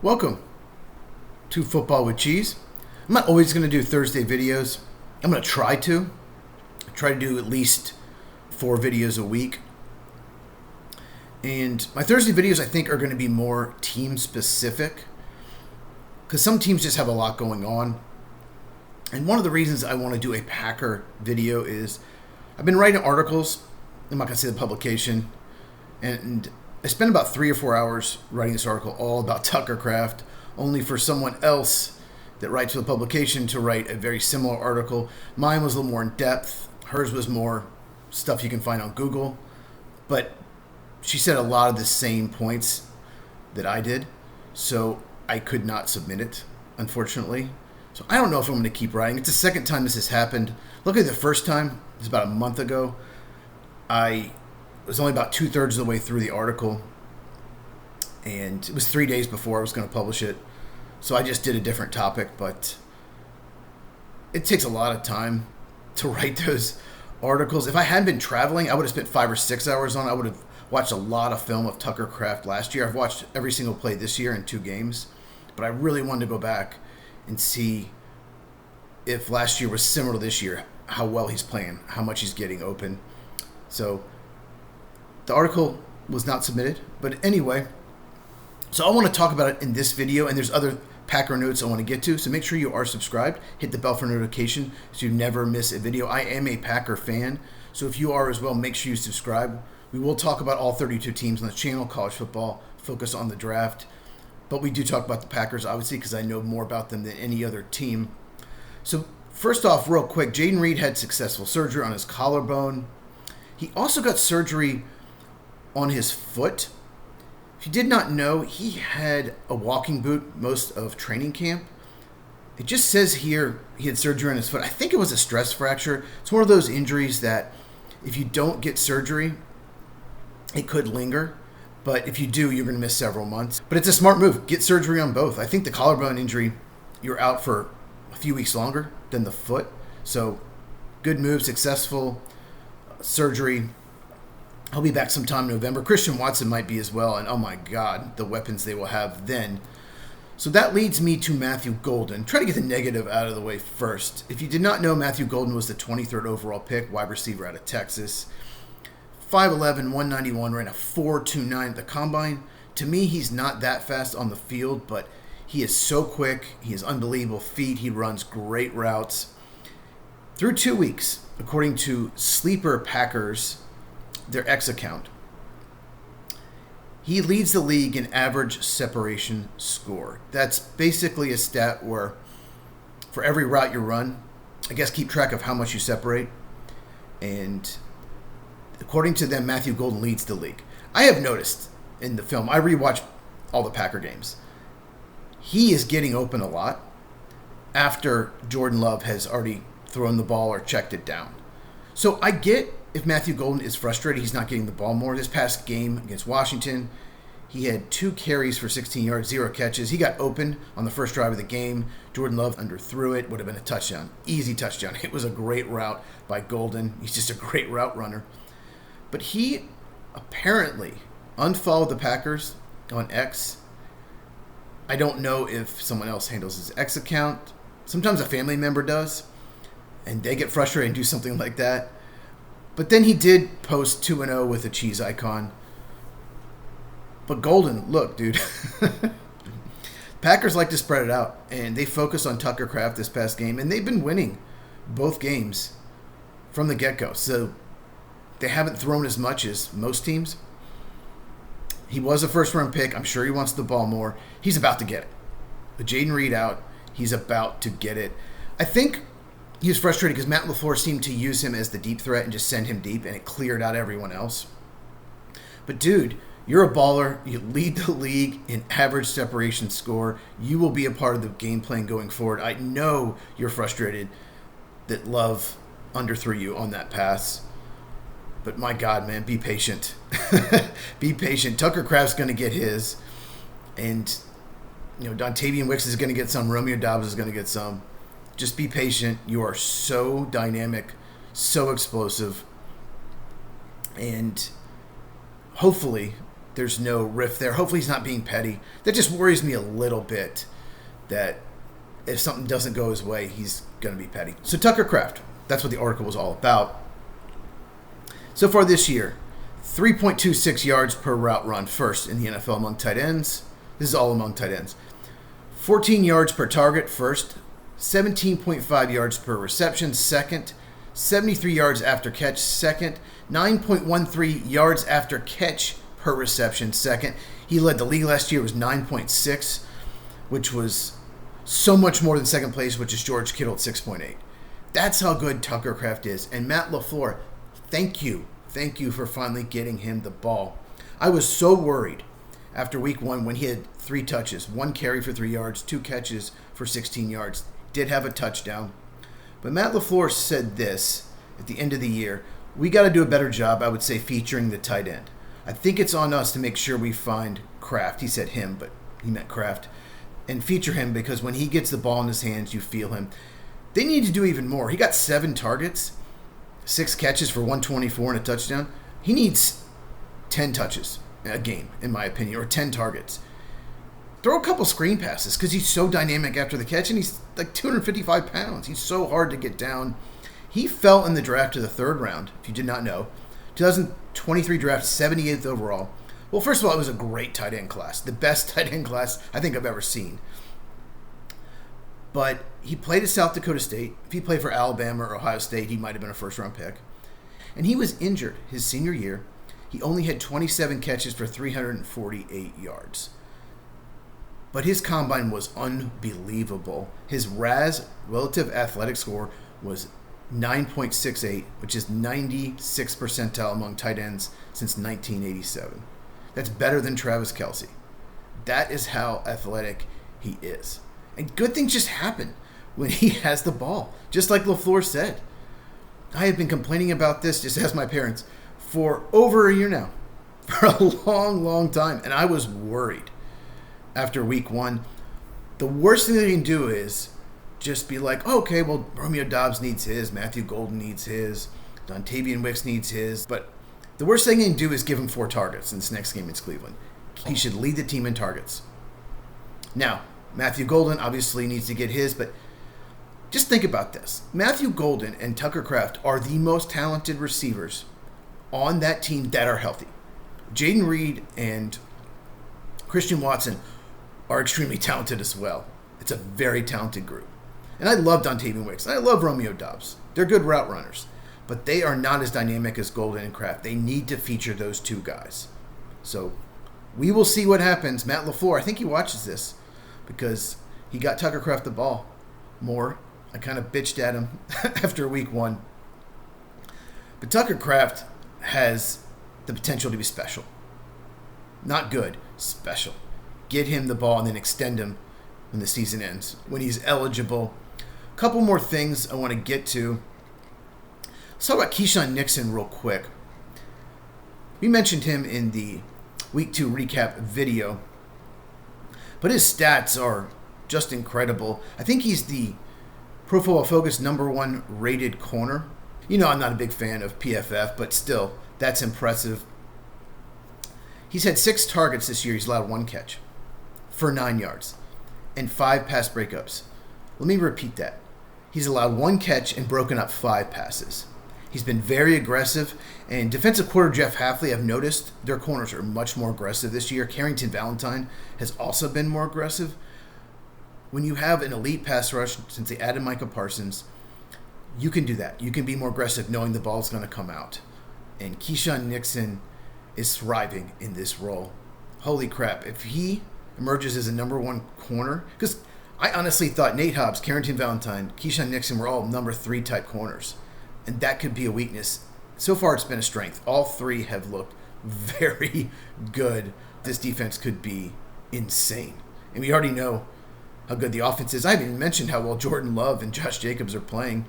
Welcome to Football with Cheese. I'm not always going to do Thursday videos. I'm going to try to do at least 4 videos a week. And my Thursday videos, I think, are going to be more team specific because some teams just have a lot going on. And one of the reasons I want to do a Packer video is I've been writing articles. I'm not going to say the publication. And I spent about 3 or 4 hours writing this article all about Tucker Kraft, only for someone else that writes for the publication to write a very similar article. Mine was a little more in depth. Hers was more stuff you can find on Google. But she said a lot of the same points that I did, so I could not submit it, unfortunately. So I don't know if I'm going to keep writing. It's the second time this has happened. Luckily, the first time, it was about a month ago, I was only about 2/3 of the way through the article, and it was 3 days before I was going to publish it. So I just did a different topic, but it takes a lot of time to write those articles. If I hadn't been traveling, I would have spent 5 or 6 hours on it. I would have watched a lot of film of Tucker Kraft last year. I've watched every single play this year in 2 games, but I really wanted to go back and see if last year was similar to this year, how well he's playing, how much he's getting open. So the article was not submitted, but anyway, so I want to talk about it in this video, and there's other Packer notes I want to get to, so make sure you are subscribed. Hit the bell for notification so you never miss a video. I am a Packer fan, so if you are as well, make sure you subscribe. We will talk about all 32 teams on the channel, college football, focus on the draft, but we do talk about the Packers, obviously, because I know more about them than any other team. So first off, real quick, Jayden Reed had successful surgery on his collarbone. He also got surgery on his foot. If you did not know, he had a walking boot most of training camp. It just says here he had surgery on his foot. I think it was a stress fracture. It's one of those injuries that if you don't get surgery, it could linger. But if you do, you're going to miss several months. But it's a smart move. Get surgery on both. I think the collarbone injury, you're out for a few weeks longer than the foot. So good move, successful surgery. He'll be back sometime in November. Christian Watson might be as well. And oh my God, the weapons they will have then. So that leads me to Matthew Golden. Try to get the negative out of the way first. If you did not know, Matthew Golden was the 23rd overall pick, wide receiver out of Texas. 5'11", 191, ran a 4.29 at the combine. To me, he's not that fast on the field, but he is so quick. He has unbelievable feet. He runs great routes. Through 2 weeks, according to Sleeper Packers, their X account, he leads the league in average separation score. That's basically a stat where for every route you run, I guess keep track of how much you separate. And according to them, Matthew Golden leads the league. I have noticed in the film, I rewatch all the Packer games, he is getting open a lot after Jordan Love has already thrown the ball or checked it down. So I get if Matthew Golden is frustrated, he's not getting the ball more. This past game against Washington, he had 2 carries for 16 yards, 0 catches. He got open on the first drive of the game. Jordan Love underthrew it, would have been a touchdown, easy touchdown. It was a great route by Golden. He's just a great route runner. But he apparently unfollowed the Packers on X. I don't know if someone else handles his X account. Sometimes a family member does, and they get frustrated and do something like that. But then he did post 2-0 with a cheese icon. But Golden, look, dude. Packers like to spread it out, and they focus on Tucker Kraft this past game, and they've been winning both games from the get-go. So they haven't thrown as much as most teams. He was a first-round pick. I'm sure he wants the ball more. He's about to get it. With Jayden Reed out, he's about to get it. I think he was frustrated because Matt LaFleur seemed to use him as the deep threat and just send him deep, and it cleared out everyone else. But, dude, you're a baller. You lead the league in average separation score. You will be a part of the game plan going forward. I know you're frustrated that Love underthrew you on that pass. But, my God, man, be patient. Be patient. Tucker Kraft's going to get his. And, Dontavian Wicks is going to get some. Romeo Dobbs is going to get some. Just be patient. You are so dynamic, so explosive. And hopefully there's no rift there. Hopefully he's not being petty. That just worries me a little bit, that if something doesn't go his way, he's going to be petty. So Tucker Kraft, that's what the article was all about. So far this year, 3.26 yards per route run, first in the NFL among tight ends. This is all among tight ends. 14 yards per target, first. 17.5 yards per reception, second. 73 yards after catch, second. 9.13 yards after catch per reception, second. He led the league last year. It was 9.6, which was so much more than second place, which is George Kittle at 6.8. That's how good Tucker Kraft is. And Matt LaFleur, thank you. Thank you for finally getting him the ball. I was so worried after week 1 when he had 3 touches, 1 carry for 3 yards, 2 catches for 16 yards. Did have a touchdown. But Matt LaFleur said this at the end of the year: we got to do a better job, I would say, featuring the tight end. I think it's on us to make sure we find Kraft. He said him, but he meant Kraft. And feature him, because when he gets the ball in his hands, you feel him. They need to do even more. He got 7 targets, 6 catches for 124 and a touchdown. He needs 10 touches a game, in my opinion, or 10 targets. Throw a couple screen passes, because he's so dynamic after the catch, and he's like 255 pounds. He's so hard to get down. He fell in the draft to the 3rd round, if you did not know. 2023 draft, 78th overall. Well, first of all, it was a great tight end class. The best tight end class I think I've ever seen. But he played at South Dakota State. If he played for Alabama or Ohio State, he might have been a first-round pick. And he was injured his senior year. He only had 27 catches for 348 yards. But his combine was unbelievable. His RAS, relative athletic score, was 9.68, which is 96th percentile among tight ends since 1987. That's better than Travis Kelce. That is how athletic he is. And good things just happen when he has the ball, just like LaFleur said. I have been complaining about this, just as my parents, for over a year now, for a long, long time. And I was worried after week 1. The worst thing they can do is just be like, oh, okay, well, Romeo Doubs needs his, Matthew Golden needs his, Dontavian Wicks needs his. But the worst thing they can do is give him 4 targets in this next game against Cleveland. He should lead the team in targets. Now, Matthew Golden obviously needs to get his, but just think about this. Matthew Golden and Tucker Kraft are the most talented receivers on that team that are healthy. Jayden Reed and Christian Watson are extremely talented as well. It's a very talented group. And I love Dontavian Wicks. I love Romeo Doubs. They're good route runners. But they are not as dynamic as Golden and Kraft. They need to feature those 2 guys. So we will see what happens. Matt LaFleur, I think he watches this because he got Tucker Kraft the ball more. I kind of bitched at him after week 1. But Tucker Kraft has the potential to be special. Not good, special. Get him the ball and then extend him when the season ends, when he's eligible. A couple more things I want to get to. Let's talk about Keisean Nixon real quick. We mentioned him in the Week 2 recap video, but his stats are just incredible. I think he's the Pro Football Focus #1 rated corner. You know I'm not a big fan of PFF, but still, that's impressive. He's had 6 targets this year. He's allowed 1 catch for 9 yards and 5 pass breakups. Let me repeat that. He's allowed 1 catch and broken up 5 passes. He's been very aggressive, and defensive coordinator Jeff Hafley, I've noticed their corners are much more aggressive this year. Carrington Valentine has also been more aggressive. When you have an elite pass rush, since they added Micah Parsons, you can do that. You can be more aggressive knowing the ball's going to come out. And Keisean Nixon is thriving in this role. Holy crap. If he emerges as a #1 corner, because I honestly thought Nate Hobbs, Carrington Valentine, Keisean Nixon were all #3 type corners. And that could be a weakness. So far, it's been a strength. All 3 have looked very good. This defense could be insane. And we already know how good the offense is. I haven't even mentioned how well Jordan Love and Josh Jacobs are playing.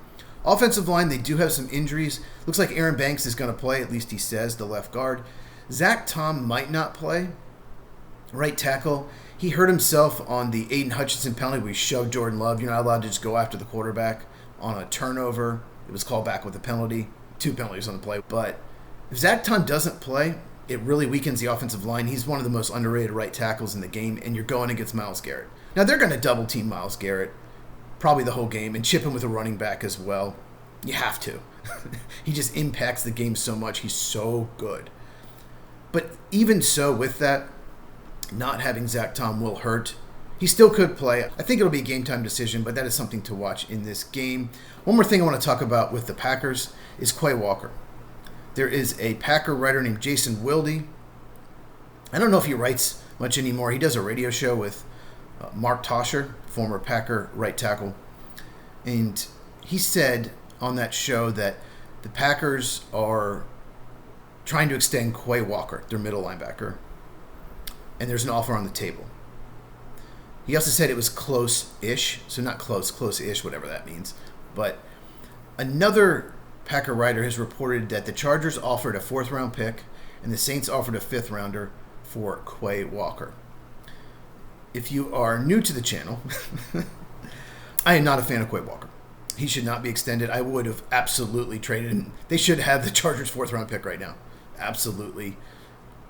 Offensive line, they do have some injuries. Looks like Aaron Banks is going to play, at least he says, the left guard. Zach Tom might not play. Right tackle. He hurt himself on the Aiden Hutchinson penalty where he shoved Jordan Love. You're not allowed to just go after the quarterback on a turnover. It was called back with a penalty. 2 penalties on the play. But if Zach Tom doesn't play, it really weakens the offensive line. He's one of the most underrated right tackles in the game, and you're going against Myles Garrett. Now, they're going to double team Myles Garrett probably the whole game and chip him with a running back as well. You have to. He just impacts the game so much. He's so good. But even so, with that, not having Zach Tom will hurt. He still could play. I think it'll be a game-time decision, but that is something to watch in this game. One more thing I want to talk about with the Packers is Quay Walker. There is a Packer writer named Jason Wilde. I don't know if he writes much anymore. He does a radio show with Mark Tosher, former Packer right tackle. And he said on that show that the Packers are trying to extend Quay Walker, their middle linebacker, and there's an offer on the table. He also said it was close-ish, so not close, close-ish, whatever that means. But another Packer writer has reported that the Chargers offered a 4th-round pick and the Saints offered a 5th-rounder for Quay Walker. If you are new to the channel, I am not a fan of Quay Walker. He should not be extended. I would have absolutely traded him. They should have the Chargers' 4th-round pick right now. Absolutely.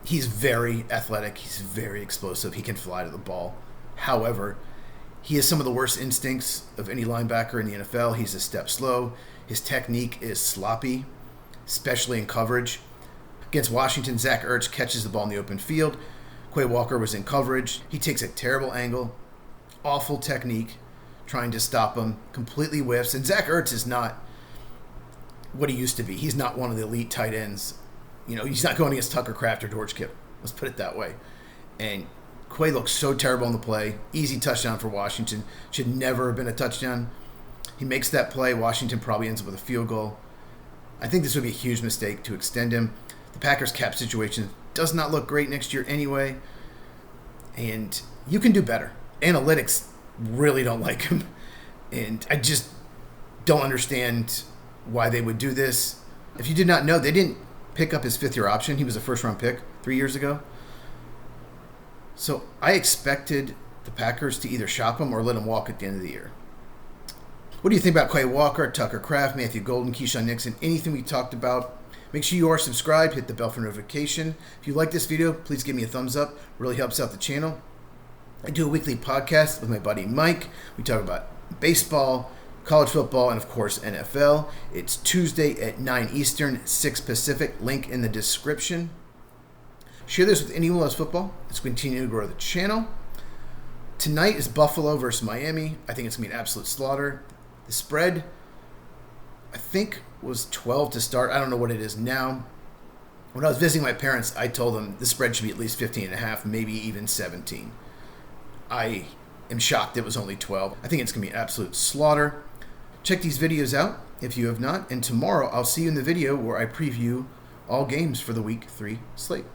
He's very athletic. He's very explosive. He can fly to the ball. However, he has some of the worst instincts of any linebacker in the NFL. He's a step slow. His technique is sloppy, especially in coverage. Against Washington, Zach Ertz catches the ball in the open field. Quay Walker was in coverage. He takes a terrible angle, awful technique, trying to stop him, completely whiffs. And Zach Ertz is not what he used to be. He's not one of the elite tight ends. You know, he's not going against Tucker Kraft or George Kittle. Let's put it that way. And Quay looks so terrible on the play. Easy touchdown for Washington. Should never have been a touchdown. He makes that play. Washington probably ends up with a field goal. I think this would be a huge mistake to extend him. The Packers' cap situation does not look great next year anyway. And you can do better. Analytics really don't like him. And I just don't understand why they would do this. If you did not know, they didn't pick up his 5th-year option. He was a first-round pick 3 years ago. So I expected the Packers to either shop him or let him walk at the end of the year. What do you think about Quay Walker, Tucker Kraft, Matthew Golden, Keisean Nixon, anything we talked about? Make sure you are subscribed, hit the bell for notification. If you like this video, please give me a thumbs up. It really helps out the channel. I do a weekly podcast with my buddy Mike. We talk about baseball, college football, and of course NFL. It's Tuesday at 9 Eastern, 6 Pacific. Link in the description. Share this with anyone who loves football. Let's continue to grow the channel. Tonight is Buffalo versus Miami. I think it's going to be an absolute slaughter. The spread, I think, was 12 to start. I don't know what it is now. When I was visiting my parents, I told them the spread should be at least 15.5, maybe even 17. I am shocked it was only 12. I think it's going to be an absolute slaughter. Check these videos out if you have not. And tomorrow I'll see you in the video where I preview all games for the Week 3 slate.